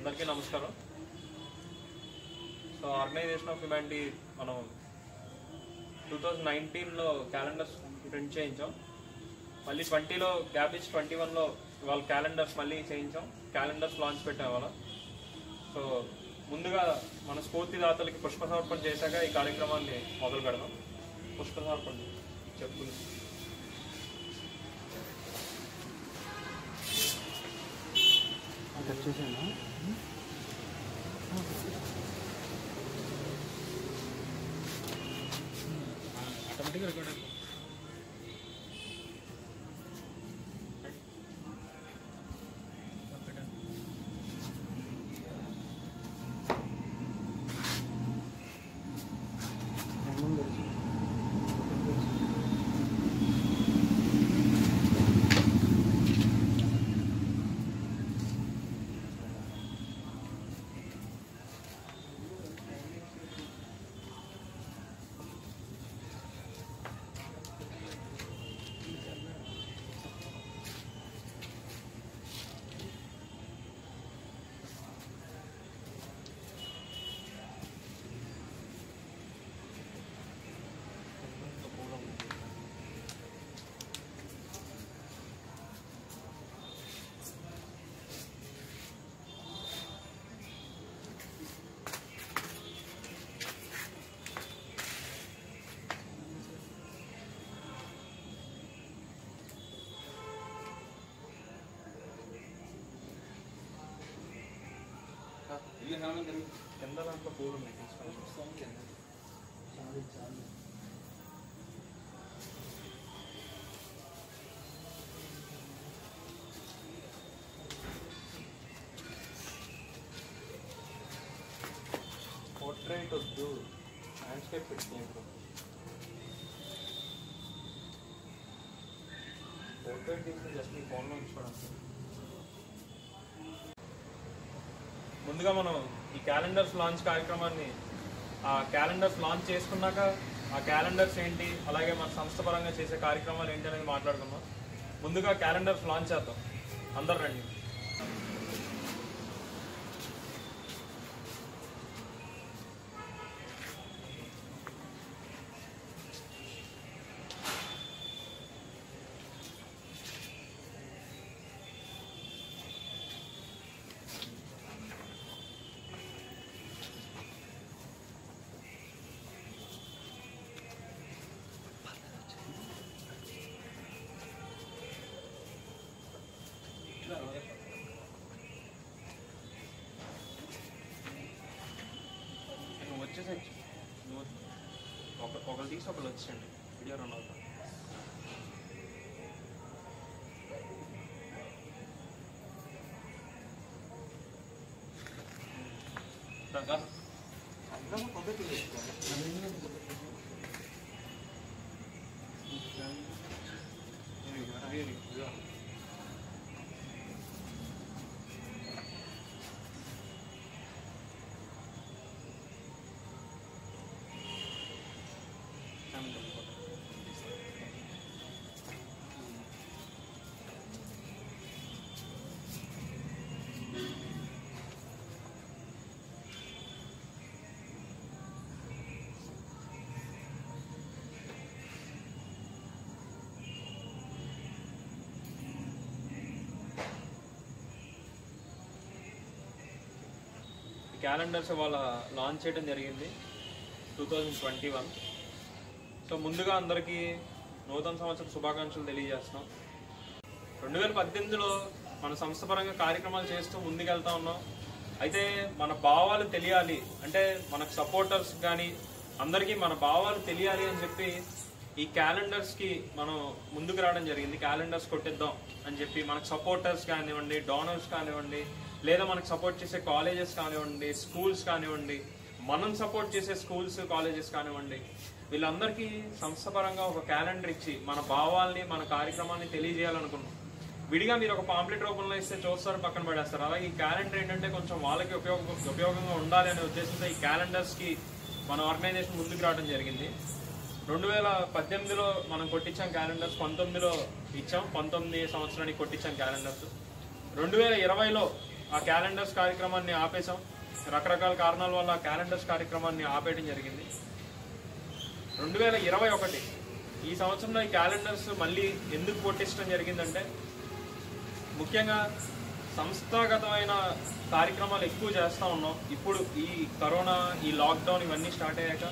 అందరికీ నమస్కారం. So organisation of humanity మనం 2019లో క్యాలెండర్స్ ప్రింట్ చేయించాం. మళ్ళీ 20లో గ్యాప్ ఇచ్చి 21లో వాళ్ళ క్యాలెండర్స్ మళ్ళీ చేయించాం. క్యాలెండర్స్ లాంచ్ పెట్టాం వాళ్ళ. సో ముందుగా మన స్ఫూర్తిదాతలకి పుష్ప సమర్పణ చేశాక ఈ కార్యక్రమాన్ని మొదలు పెడదాం. పుష్ప సమర్పణ చెప్పుకుంది. ఆటోమేటిక్గా రికార్డ్ అయిపోతుంది. కింద దాంట్లో పూలు ఉన్నాయి. పోర్ట్రైట్ వద్దు, ల్యాండ్స్కేప్ పెట్టుకోండి. పోర్ట్రైట్ తీస్తే జస్ట్ మీ ఫోన్లో ఉంచుకోవడానికి. ముందుగా మనం ఈ క్యాలెండర్స్ లాంచ్ కార్యక్రమాన్ని ఆ క్యాలెండర్స్ లాంచ్ చేసుకున్నాక ఆ క్యాలెండర్స్ ఏంటి, అలాగే మన సంస్థ పరంగా చేసే కార్యక్రమాలు ఏంటి అనేది మాట్లాడుకుందాం. ముందుగా క్యాలెండర్స్ లాంచ్ చేద్దాం. అందరు రండి. నువ్వు వచ్చేసచ్చు, నువ్వు ఒకరు తీసి ఒకరు వచ్చేయండి. వీడియో రన్ అవుతా. క్యాలెండర్స్ వాళ్ళ లాంచ్ చేయడం జరిగింది 2021. సో ముందుగా అందరికీ నూతన సంవత్సర శుభాకాంక్షలు తెలియజేస్తున్నాం. 2018లో మన సంస్థ పరంగా కార్యక్రమాలు చేస్తూ ముందుకెళ్తా ఉన్నాం. అయితే మన భావాలు తెలియాలి అంటే మనకు సపోర్టర్స్ కానీ అందరికీ మన భావాలు తెలియాలి అని చెప్పి ఈ క్యాలెండర్స్కి మనం ముందుకు రావడం జరిగింది. క్యాలెండర్స్ కొట్టిద్దాం అని చెప్పి మనకు సపోర్టర్స్ కానివ్వండి, డోనర్స్ కానివ్వండి, లేదా మనకు సపోర్ట్ చేసే కాలేజెస్ కానివ్వండి, స్కూల్స్ కానివ్వండి, మనం సపోర్ట్ చేసే స్కూల్స్ కాలేజెస్ కానివ్వండి, వీళ్ళందరికీ సంస్థపరంగా ఒక క్యాలెండర్ ఇచ్చి మన భావాల్ని మన కార్యక్రమాన్ని తెలియజేయాలనుకున్నాం. విడిగా మీరు ఒక పాంప్లెట్ రూపంలో ఇస్తే చూస్తారు, పక్కన పడేస్తారు. అలాగే ఈ క్యాలెండర్ ఏంటంటే కొంచెం వాళ్ళకి ఉపయోగంగా ఉండాలి అనే ఉద్దేశంతో ఈ క్యాలెండర్స్కి మన ఆర్గనైజేషన్ ముందుకు రావడం జరిగింది. 2018లో మనం కొట్టించాం క్యాలెండర్స్, 19లో ఇచ్చాం, 19 సంవత్సరానికి కొట్టించాం క్యాలెండర్స్. 2020లో ఆ క్యాలెండర్స్ కార్యక్రమాన్ని ఆపేసాం. రకరకాల కారణాల వల్ల ఆ క్యాలెండర్స్ కార్యక్రమాన్ని ఆపేయడం జరిగింది. 2021 ఈ సంవత్సరంలో ఈ క్యాలెండర్స్ మళ్ళీ ఎందుకు కొట్టించడం జరిగిందంటే, ముఖ్యంగా సంస్థాగతమైన కార్యక్రమాలు ఎక్కువ చేస్తూ ఉన్నాం. ఇప్పుడు ఈ కరోనా, ఈ లాక్డౌన్ ఇవన్నీ స్టార్ట్ అయ్యాక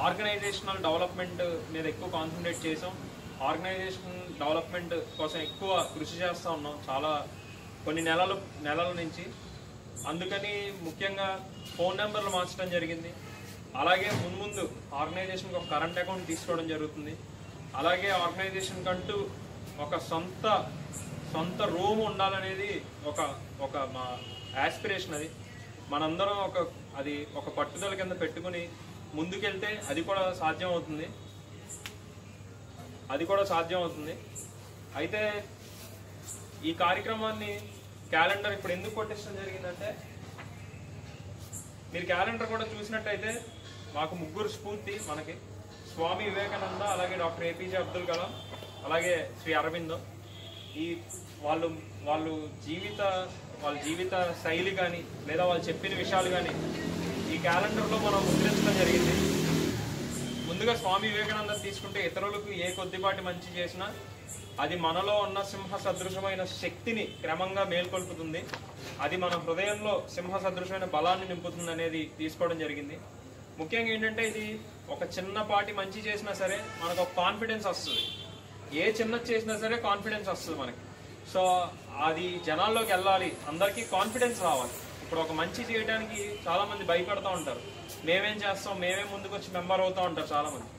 ఆర్గనైజేషనల్ డెవలప్మెంట్ మీద ఎక్కువ కాన్సన్ట్రేట్ చేసాం. ఆర్గనైజేషన్ డెవలప్మెంట్ కోసం ఎక్కువ కృషి చేస్తూ ఉన్నాం చాలా కొన్ని నెలల నుంచి. అందుకని ముఖ్యంగా ఫోన్ నెంబర్లు మార్చడం జరిగింది. అలాగే ముందు ఆర్గనైజేషన్కి ఒక కరెంట్ అకౌంట్ తీసుకోవడం జరుగుతుంది. అలాగే ఆర్గనైజేషన్ కంటూ ఒక సొంత రూమ్ ఉండాలనేది ఒక మా యాస్పిరేషన్. అది మనందరం ఒక పట్టుదల కింద పెట్టుకుని ముందుకెళ్తే అది కూడా సాధ్యం అవుతుంది. అయితే ఈ కార్యక్రమాన్ని క్యాలెండర్ ఇప్పుడు ఎందుకు కొట్టించడం జరిగిందంటే, మీరు క్యాలెండర్ కూడా చూసినట్టయితే మాకు ముగ్గురు స్ఫూర్తి. మనకి స్వామి వివేకానంద, అలాగే డాక్టర్ ఏపీజే అబ్దుల్ కలాం, అలాగే శ్రీ అరవిందో. ఈ వాళ్ళ జీవిత శైలి కానీ లేదా వాళ్ళు చెప్పిన విషయాలు కానీ ఈ క్యాలెండర్లో మనం ముద్రించడం జరిగింది. ముందుగా స్వామి వివేకానంద తీసుకుంటే, ఇతరులకు ఏ కొద్దిపాటి మంచి చేసినా అది మనలో ఉన్న సింహ సదృశమైన శక్తిని క్రమంగా మేల్కొల్పుతుంది, అది మన హృదయంలో సింహ సదృశమైన బలాన్ని నింపుతుంది అనేది తీసుకోవడం జరిగింది. ముఖ్యంగా ఏంటంటే, ఇది ఒక చిన్నపాటి మంచి చేసినా సరే మనకు ఒక కాన్ఫిడెన్స్ వస్తుంది. ఏ చిన్నది చేసినా సరే కాన్ఫిడెన్స్ వస్తుంది మనకి. సో అది జనాల్లోకి వెళ్ళాలి, అందరికీ కాన్ఫిడెన్స్ రావాలి. ఇప్పుడు ఒక మంచి చేయడానికి చాలా మంది భయపడుతూ ఉంటారు. మేమేం చేస్తాం, మేమే ముందుకు వచ్చి మెంబర్ అవుతూ ఉంటారు చాలా మంది.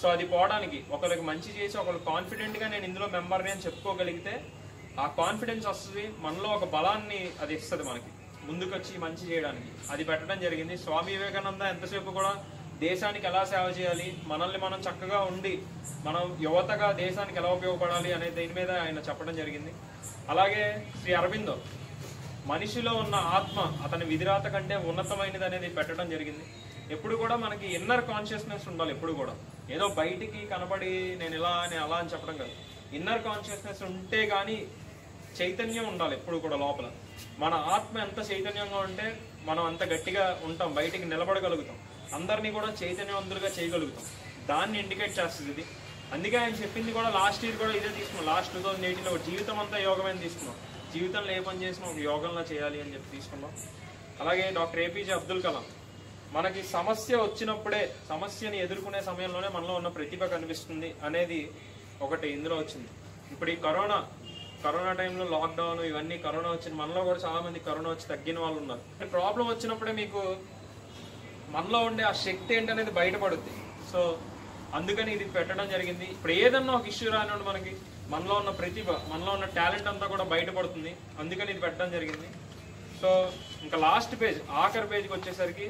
సో అది పోవడానికి ఒకరికి మంచి చేసి ఒకరు కాన్ఫిడెంట్గా నేను ఇందులో మెంబర్ని అని చెప్పుకోగలిగితే ఆ కాన్ఫిడెన్స్ వస్తుంది, మనలో ఒక బలాన్ని అది ఇస్తుంది మనకి ముందుకు వచ్చి మంచి చేయడానికి. అది పెట్టడం జరిగింది. స్వామి వివేకానంద ఎంతసేపు కూడా దేశానికి ఎలా సేవ చేయాలి, మనల్ని మనం చక్కగా ఉండి మనం యువతగా దేశానికి ఎలా ఉపయోగపడాలి అనే దీని మీద ఆయన చెప్పడం జరిగింది. అలాగే శ్రీ అరవిందో మనిషిలో ఉన్న ఆత్మ అతని విధిరాత కంటే ఉన్నతమైనది అనేది పెట్టడం జరిగింది. ఎప్పుడు కూడా మనకి ఇన్నర్ కాన్షియస్నెస్ ఉండాలి. ఎప్పుడు కూడా ఏదో బయటికి కనబడి నేను ఇలా అని అలా అని చెప్పడం కాదు. ఇన్నర్ కాన్షియస్నెస్ ఉంటే కానీ చైతన్యం ఉండాలి ఎప్పుడు కూడా లోపల. మన ఆత్మ ఎంత చైతన్యంగా ఉంటే మనం అంత గట్టిగా ఉంటాం, బయటికి నిలబడగలుగుతాం, అందరినీ కూడా చైతన్యవంతులుగా చేయగలుగుతాం. దాన్ని ఇండికేట్ చేస్తుంది ఇది. అందుకే ఆయన చెప్పింది కూడా లాస్ట్ ఇయర్ కూడా ఇదే తీసుకున్నాం. లాస్ట్ 2018లో జీవితం అంతా యోగమైన తీసుకున్నాం. జీవితంలో ఏ పని చేసినా ఒక యోగంలో చేయాలి అని చెప్పి తీసుకున్నాం. అలాగే డాక్టర్ ఏపీజే అబ్దుల్ కలాం, మనకి సమస్య వచ్చినప్పుడే, సమస్యని ఎదుర్కొనే సమయంలోనే మనలో ఉన్న ప్రతిభ కనిపిస్తుంది అనేది ఒకటి ఇందులో వచ్చింది. ఇప్పుడు ఈ కరోనా టైంలో లాక్డౌన్ ఇవన్నీ కరోనా వచ్చింది. మనలో కూడా చాలా మంది కరోనా వచ్చి తగ్గిన వాళ్ళు ఉన్నారు. ప్రాబ్లం వచ్చినప్పుడే మీకు మనలో ఉండే ఆ శక్తి ఏంటనేది బయటపడుద్ది. సో అందుకని ఇది పెట్టడం జరిగింది. ఇప్పుడు ఏదన్నా ఒక ఇష్యూ రానివ్వండి, మనకి మనలో ఉన్న ప్రతిభ, మనలో ఉన్న టాలెంట్ అంతా కూడా బయటపడుతుంది. అందుకని ఇది పెట్టడం జరిగింది. సో ఇంకా లాస్ట్ పేజ్, ఆఖరి పేజ్కి వచ్చేసరికి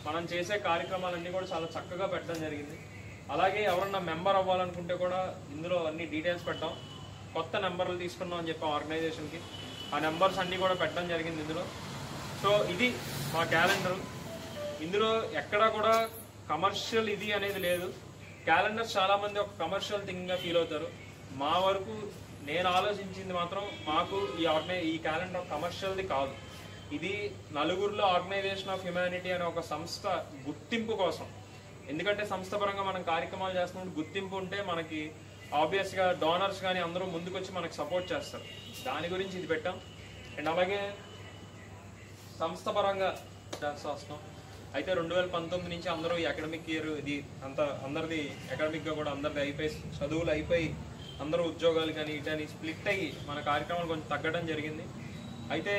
మనం చేసే కార్యక్రమాలన్నీ కూడా చాలా చక్కగా పెట్టడం జరిగింది. అలాగే ఎవరన్నా మెంబర్ అవ్వాలనుకుంటే కూడా ఇందులో అన్ని డీటెయిల్స్ పెట్టాం. కొత్త నెంబర్లు తీసుకున్నాం అని చెప్పి ఆర్గనైజేషన్కి ఆ నెంబర్స్ అన్నీ కూడా పెట్టడం జరిగింది ఇందులో. సో ఇది మా క్యాలెండర్. ఇందులో ఎక్కడా కూడా కమర్షియల్ ఇది అనేది లేదు. క్యాలెండర్స్ చాలామంది ఒక కమర్షియల్ థింగ్గా ఫీల్ అవుతారు. మా వరకు నేను ఆలోచించింది మాత్రం మాకు ఈ క్యాలెండర్ కమర్షియల్ది కాదు. ఇది నలుగురిలో ఆర్గనైజేషన్ ఆఫ్ హ్యుమానిటీ అనే ఒక సంస్థ గుర్తింపు కోసం. ఎందుకంటే సంస్థ పరంగా మనం కార్యక్రమాలు చేస్తున్నప్పుడు గుర్తింపు ఉంటే మనకి ఆబ్వియస్గా డోనర్స్ కానీ అందరూ ముందుకు వచ్చి మనకు సపోర్ట్ చేస్తారు. దాని గురించి ఇది పెట్టాం. అండ్ అలాగే సంస్థ పరంగా చేస్తూ వస్తాం. అయితే 2019 నుంచి అందరూ ఈ అకాడమిక్ ఇయర్ ఇది అందరిది అకాడమిక్గా కూడా అందరిది అయిపోయి, చదువులు అయిపోయి అందరూ ఉద్యోగాలు కానీ ఇటని స్ప్లిట్ అయ్యి మన కార్యక్రమాలు కొంచెం తగ్గడం జరిగింది. అయితే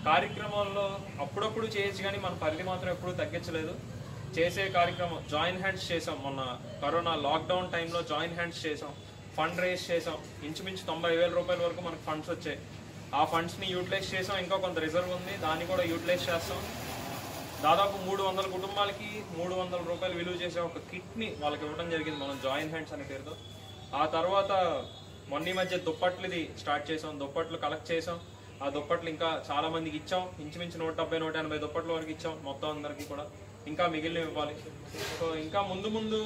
కార్యక్రమాల్లో అప్పుడప్పుడు చేయొచ్చు కానీ మన పరిధి మాత్రం ఎప్పుడూ తగ్గించలేదు. చేసే కార్యక్రమం జాయిన్ హ్యాండ్స్ చేసాం. మొన్న కరోనా లాక్డౌన్ టైంలో జాయిన్ హ్యాండ్స్ చేసాం, ఫండ్ రేస్ చేసాం. ఇంచుమించు 90,000 రూపాయల వరకు మనకు ఫండ్స్ వచ్చాయి. ఆ ఫండ్స్ని యూటిలైజ్ చేసాం. ఇంకా కొంత రిజర్వ్ ఉంది, దాన్ని కూడా యూటిలైజ్ చేస్తాం. దాదాపు 300 కుటుంబాలకి 300 రూపాయలు విలువ చేసే ఒక కిట్ని వాళ్ళకి ఇవ్వడం జరిగింది మనం జాయిన్ హ్యాండ్స్ అనే పేరుతో. ఆ తర్వాత మొన్న మధ్య దుప్పట్లది స్టార్ట్ చేసాం, దుప్పట్లు కలెక్ట్ చేసాం. ఆ దుప్పట్లు ఇంకా చాలా మందికి ఇచ్చాం. ఇంచుమించు 170-180 దుప్పట్ల వరకు ఇచ్చాం మొత్తం అందరికీ కూడా. ఇంకా మిగిలినవి ఇవ్వాలి. సో ఇంకా ముందు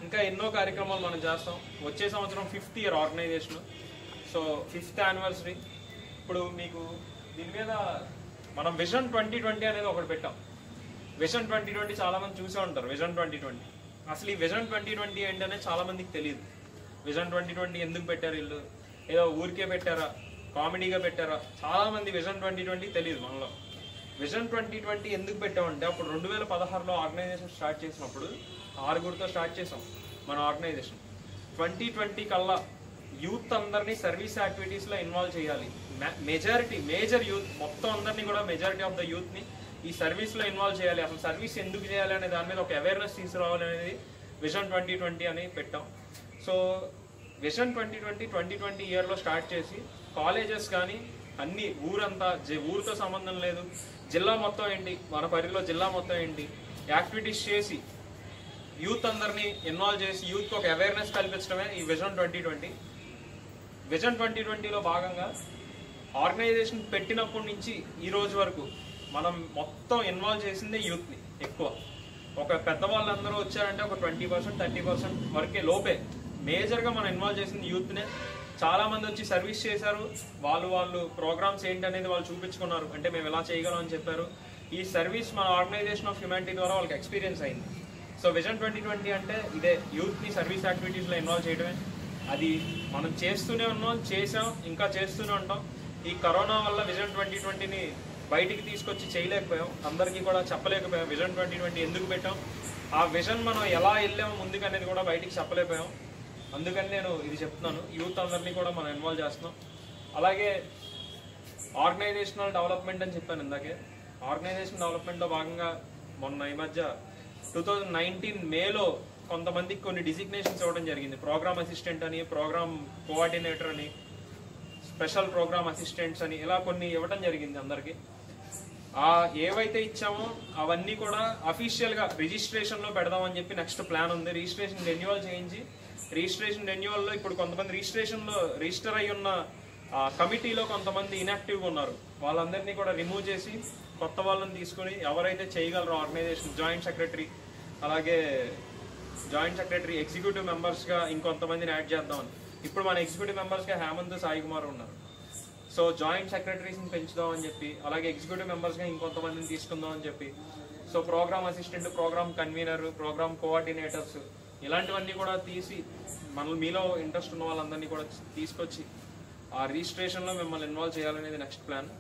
ఇంకా ఎన్నో కార్యక్రమాలు మనం చేస్తాం. వచ్చే సంవత్సరం 5th year organisation, so 5th anniversary. ఇప్పుడు మీకు దీని మీద మనం విజన్ 2020 అనేది ఒకటి పెట్టాం. విజన్ 2020 చాలా మంది చూసే ఉంటారు. విజన్ 2020 అసలు ఈ విజన్ 2020 ఏంటనే చాలా మందికి తెలియదు. విజన్ 2020 ఎందుకు పెట్టారు వీళ్ళు, ఏదో ఊరికే పెట్టారా, కామెడీగా పెట్టారా, చాలా మంది విజన్ 2020 తెలియదు మనలో. విజన్ 2020 ఎందుకు పెట్టామంటే అప్పుడు 2016లో ఆర్గనైజేషన్ స్టార్ట్ చేసినప్పుడు 6గురితో స్టార్ట్ చేసాం మన ఆర్గనైజేషన్. 2020 కల్లా యూత్ అందరినీ సర్వీస్ యాక్టివిటీస్లో ఇన్వాల్వ్ చేయాలి. మేజర్ యూత్ మొత్తం అందరినీ కూడా, మెజారిటీ ఆఫ్ ద యూత్ని ఈ సర్వీస్లో ఇన్వాల్వ్ చేయాలి. అసలు సర్వీస్ ఎందుకు చేయాలి అనే దాని మీద ఒక అవేర్నెస్ తీసుకురావాలి అనేది విజన్ 2020 అని పెట్టాం. సో విజన్ 2020 ఇయర్లో స్టార్ట్ చేసి కాలేజెస్ కానీ అన్ని ఊరంతా, ఊరితో సంబంధం లేదు, జిల్లా మొత్తం ఏంటి, మన పరిధిలో జిల్లా మొత్తం ఏంటి, యాక్టివిటీస్ చేసి యూత్ అందరినీ ఇన్వాల్వ్ చేసి యూత్కి ఒక అవేర్నెస్ కల్పించడమే ఈ విజన్ 2020. విజన్ 2020లో భాగంగా ఆర్గనైజేషన్ పెట్టినప్పటి నుంచి ఈ రోజు వరకు మనం మొత్తం ఇన్వాల్వ్ చేసిందే యూత్ని ఎక్కువ. ఒక పెద్దవాళ్ళందరూ వచ్చారంటే ఒక 20% 30% వరకే లోపే మేజర్గా మనం ఇన్వాల్వ్ చేసింది యూత్నే. చాలా మంది వచ్చి సర్వీస్ చేశారు, వాళ్ళు ప్రోగ్రామ్స్ ఏంటనేది వాళ్ళు చూపించుకున్నారు, అంటే మేము ఎలా చేయగలం అని చెప్పారు. ఈ సర్వీస్ మన ఆర్గనైజేషన్ ఆఫ్ హ్యుమానిటీ ద్వారా వాళ్ళకి ఎక్స్పీరియన్స్ అయింది. సో విజన్ 2020 అంటే ఇదే, యూత్ని సర్వీస్ యాక్టివిటీస్లో ఇన్వాల్వ్ చేయడమే. అది మనం చేస్తూనే ఉన్నాం, చేసాం, ఇంకా చేస్తూనే ఉంటాం. ఈ కరోనా వల్ల విజన్ 2020ని బయటికి తీసుకొచ్చి చేయలేకపోయాం, అందరికీ కూడా చెప్పలేకపోయాం విజన్ 2020 ఎందుకు పెట్టాం, ఆ విజన్ మనం ఎలా వెళ్ళాము ముందుకు అనేది కూడా బయటికి చెప్పలేకపోయాం. అందుకని నేను ఇది చెప్తున్నాను, యూత్ అందరినీ కూడా మనం ఇన్వాల్వ్ చేస్తున్నాం. అలాగే ఆర్గనైజేషనల్ డెవలప్మెంట్ అని చెప్పాను ఇందాకే. ఆర్గనైజేషన్ డెవలప్మెంట్లో భాగంగా మొన్న ఈ మధ్య 2019 మేలో కొంతమందికి కొన్ని డిజిగ్నేషన్స్ ఇవ్వడం జరిగింది. ప్రోగ్రామ్ అసిస్టెంట్ అని, ప్రోగ్రామ్ కోఆర్డినేటర్ అని, స్పెషల్ ప్రోగ్రామ్ అసిస్టెంట్స్ అని, ఇలా కొన్ని ఇవ్వడం జరిగింది అందరికీ. ఏవైతే ఇచ్చామో అవన్నీ కూడా అఫీషియల్గా రిజిస్ట్రేషన్లో పెడదామని చెప్పి నెక్స్ట్ ప్లాన్ ఉంది. రిజిస్ట్రేషన్ రెన్యువల్ చేయించి, రిజిస్ట్రేషన్ రెన్యువల్లో ఇప్పుడు కొంతమంది రిజిస్టర్ అయి ఉన్న కమిటీలో కొంతమంది ఇన్యాక్టివ్గా ఉన్నారు, వాళ్ళందరినీ కూడా రిమూవ్ చేసి కొత్త వాళ్ళని తీసుకుని ఎవరైతే చేయగలరో ఆర్గనైజేషన్ జాయింట్ సెక్రటరీ, అలాగే జాయింట్ సెక్రటరీ, ఎగ్జిక్యూటివ్ మెంబర్స్గా ఇంకొంతమందిని యాడ్ చేద్దామని. ఇప్పుడు మన ఎగ్జిక్యూటివ్ మెంబర్స్గా హేమంత్, సాయి కుమార్ ఉన్నారు. సో జాయింట్ సెక్రటరీస్ని పెంచుదామని చెప్పి, అలాగే ఎగ్జిక్యూటివ్ మెంబర్స్గా ఇంకొంతమందిని తీసుకుందాం అని చెప్పి, so program assistant, program convener, program coordinators, ఇలాంటివన్నీ కూడా తీసి మీలో ఇంట్రెస్ట్ ఉన్న వాళ్ళందరినీ కూడా తీసుకొచ్చి ఆ రిజిస్ట్రేషన్లో మిమ్మల్ని ఇన్వాల్వ్ చేయాలనేది నెక్స్ట్ ప్లాన్.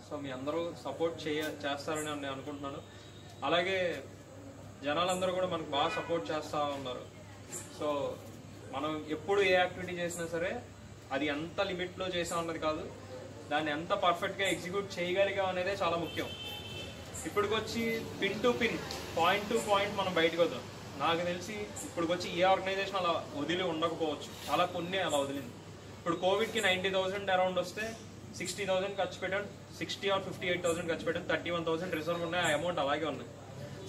సో మీ అందరూ సపోర్ట్ చేస్తారని నేను అనుకుంటున్నాను. అలాగే జనాలందరూ కూడా మనకు బాగా సపోర్ట్ చేస్తూ ఉన్నారు. సో మనం ఎప్పుడు ఏ యాక్టివిటీ చేసినా సరే అది ఎంత లిమిట్లో చేసా ఉన్నది కాదు, దాన్ని ఎంత పర్ఫెక్ట్గా ఎగ్జిక్యూట్ చేయగలిగాం అనేదే చాలా ముఖ్యం. ఇప్పటికొచ్చి pin to pin, point to point మనం బయటకు వద్దాం. నాకు తెలిసి ఇప్పటికొచ్చి ఏ ఆర్గనైజేషన్ అలా వదిలి ఉండకపోవచ్చు, చాలా కొన్ని అలా వదిలింది. ఇప్పుడు కోవిడ్కి 90,000 అరౌండ్ వస్తే 60,000 ఖర్చు పెట్టాను, 60 or 58,000 ఖర్చు పెట్టాను, 31,000 రిజర్వ్ ఉన్నాయి, ఆ అమౌంట్ అలాగే ఉన్నాయి.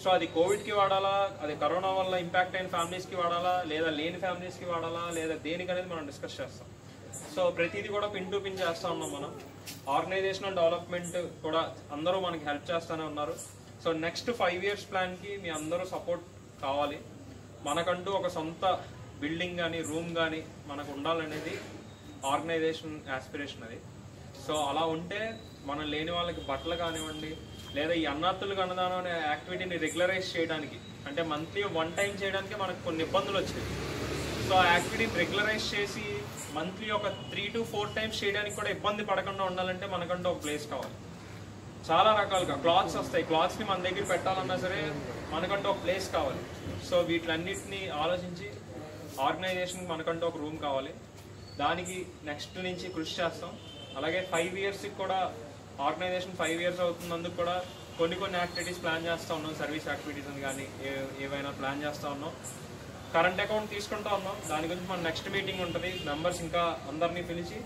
సో అది కోవిడ్కి వాడాలా, అది కరోనా వల్ల ఇంపాక్ట్ అయిన ఫ్యామిలీస్కి వాడాలా, లేదా లేని ఫ్యామిలీస్కి వాడాలా, లేదా దేనికి అనేది మనం డిస్కస్ చేస్తాం. సో ప్రతిదీ కూడా పిన్ టు పిన్ చేస్తూ ఉన్నాం మనం. ఆర్గనైజేషనల్ డెవలప్మెంట్ కూడా అందరూ మనకి హెల్ప్ చేస్తూనే ఉన్నారు. సో నెక్స్ట్ 5 years ప్లాన్కి మీ అందరూ సపోర్ట్ కావాలి. మనకంటూ ఒక సొంత బిల్డింగ్ కానీ రూమ్ కానీ మనకు ఉండాలనేది ఆర్గనైజేషన్ యాస్పిరేషన్ అది. సో అలా ఉంటే మనం లేని వాళ్ళకి బట్టలు కానివ్వండి, లేదా ఈ అన్నార్థులకు అన్నదానం అనే యాక్టివిటీని రెగ్యులరైజ్ చేయడానికి, అంటే మంత్లీ 1 time చేయడానికి మనకు కొన్ని ఇబ్బందులు వచ్చాయి. సో ఆ యాక్టివిటీని రెగ్యులరైజ్ చేసి మంత్లీ ఒక 3 to 4 times చేయడానికి కూడా ఇబ్బంది పడకుండా ఉండాలంటే మనకంటూ ఒక ప్లేస్ కావాలి. చాలా రకాలుగా క్లాత్స్ వస్తాయి, క్లాత్స్ని మన దగ్గర పెట్టాలన్నా సరే మనకంటూ ఒక ప్లేస్ కావాలి. సో వీటిలన్నిటిని ఆలోచించి ఆర్గనైజేషన్కి మనకంటూ ఒక రూమ్ కావాలి. దానికి నెక్స్ట్ నుంచి కృషి చేస్తాం. అలాగే 5 yearsకి కూడా ఆర్గనైజేషన్ 5 years అవుతున్నందుకు కూడా కొన్ని యాక్టివిటీస్ ప్లాన్ చేస్తూ ఉన్నాం. సర్వీస్ యాక్టివిటీస్ అని కానీ ఏవైనా ప్లాన్ చేస్తూ ఉన్నాం. కరెంట్ అకౌంట్ తీసుకుంటూ ఉన్నాం, దాని గురించి మన నెక్స్ట్ మీటింగ్ ఉంటుంది. మెంబర్స్ ఇంకా అందరినీ పిలిచి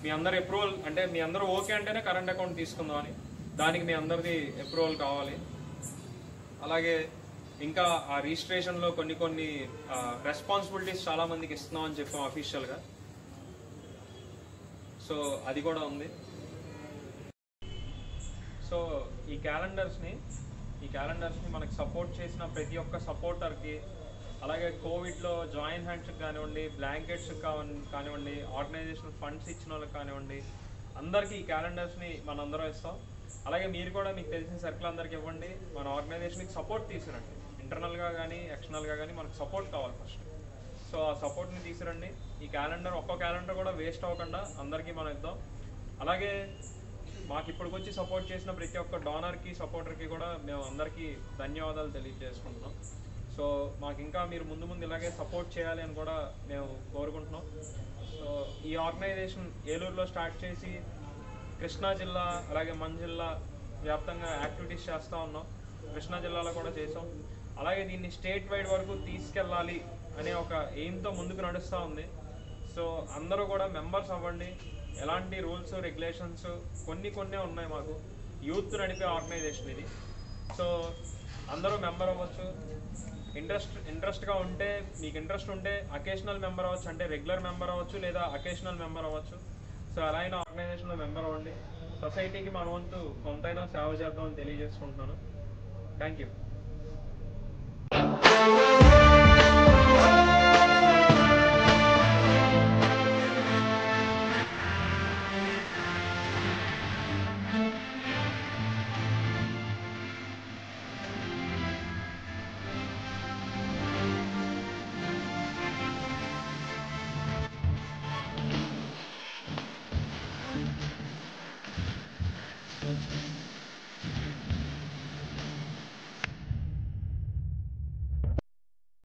మీ అందరి అప్రూవల్, అంటే మీ అందరూ ఓకే అంటేనే కరెంట్ అకౌంట్ తీసుకుందాం అని, దానికి మీ అందరిది అప్రూవల్ కావాలి. అలాగే ఇంకా ఆ రిజిస్ట్రేషన్లో కొన్ని రెస్పాన్సిబిలిటీస్ చాలా మందికి ఇస్తున్నాం అని చెప్పాం అఫీషియల్గా. సో అది కూడా ఉంది. సో ఈ క్యాలెండర్స్ని మనకి సపోర్ట్ చేసిన ప్రతి ఒక్క సపోర్టర్కి, అలాగే కోవిడ్లో జాయిన్ హ్యాండ్స్కి కానివ్వండి, బ్లాంకెట్స్ కానివ్వండి, ఆర్గనైజేషన్ ఫండ్స్ ఇచ్చిన వాళ్ళకి కానివ్వండి, అందరికీ ఈ క్యాలెండర్స్ని మనందరం ఇస్తాం. అలాగే మీరు కూడా మీకు తెలిసిన సర్కిల్ అందరికి ఇవ్వండి. మన ఆర్గనైజేషన్కి సపోర్ట్ తీసుకురండి. ఇంటర్నల్గా కానీ ఎక్స్టర్నల్గా కానీ మనకు సపోర్ట్ కావాలి ఫస్ట్. సో ఆ సపోర్ట్ని తీసుకురండి. ఈ క్యాలెండర్ ఒక్కో క్యాలెండర్ కూడా వేస్ట్ అవ్వకుండా అందరికీ మనం ఇద్దాం. అలాగే మాకు ఇప్పటికొచ్చి సపోర్ట్ చేసిన ప్రతి ఒక్క డోనర్కి సపోర్టర్కి కూడా మేము అందరికీ ధన్యవాదాలు తెలియజేసుకుంటున్నాం. సో మాకు ఇంకా మీరు ముందు ముందు ఇలాగే సపోర్ట్ చేయాలి అని కూడా మేము కోరుకుంటున్నాం. సో ఈ ఆర్గనైజేషన్ ఏలూరులో స్టార్ట్ చేసి కృష్ణా జిల్లా అలాగే మన జిల్లా వ్యాప్తంగా యాక్టివిటీస్ చేస్తూ ఉన్నాం. కృష్ణా జిల్లాలో కూడా చేసాం. అలాగే దీన్ని స్టేట్ వైడ్ వరకు తీసుకెళ్ళాలి అనే ఒక ఎయిమ్తో ముందుకు నడుస్తూ ఉంది. సో అందరూ కూడా మెంబర్స్ అవ్వండి. ఎలాంటి రూల్స్ రెగ్యులేషన్స్ కొన్ని ఉన్నాయి. మాకు యూత్ నడిపే ఆర్గనైజేషన్ ఇది. సో అందరూ మెంబర్ అవ్వచ్చు. ఇంట్రెస్ట్గా ఉంటే, మీకు ఇంట్రెస్ట్ ఉంటే అకేషనల్ మెంబర్ అవ్వచ్చు, అంటే రెగ్యులర్ మెంబర్ అవ్వచ్చు లేదా అకేషనల్ మెంబర్ అవ్వచ్చు. సో అలా అయినా ఆర్గనైజేషన్లో మెంబర్ అవ్వండి. సొసైటీకి మన వంతు కొంతైనా సేవ చేద్దామని తెలియజేసుకుంటున్నాను. Thank you.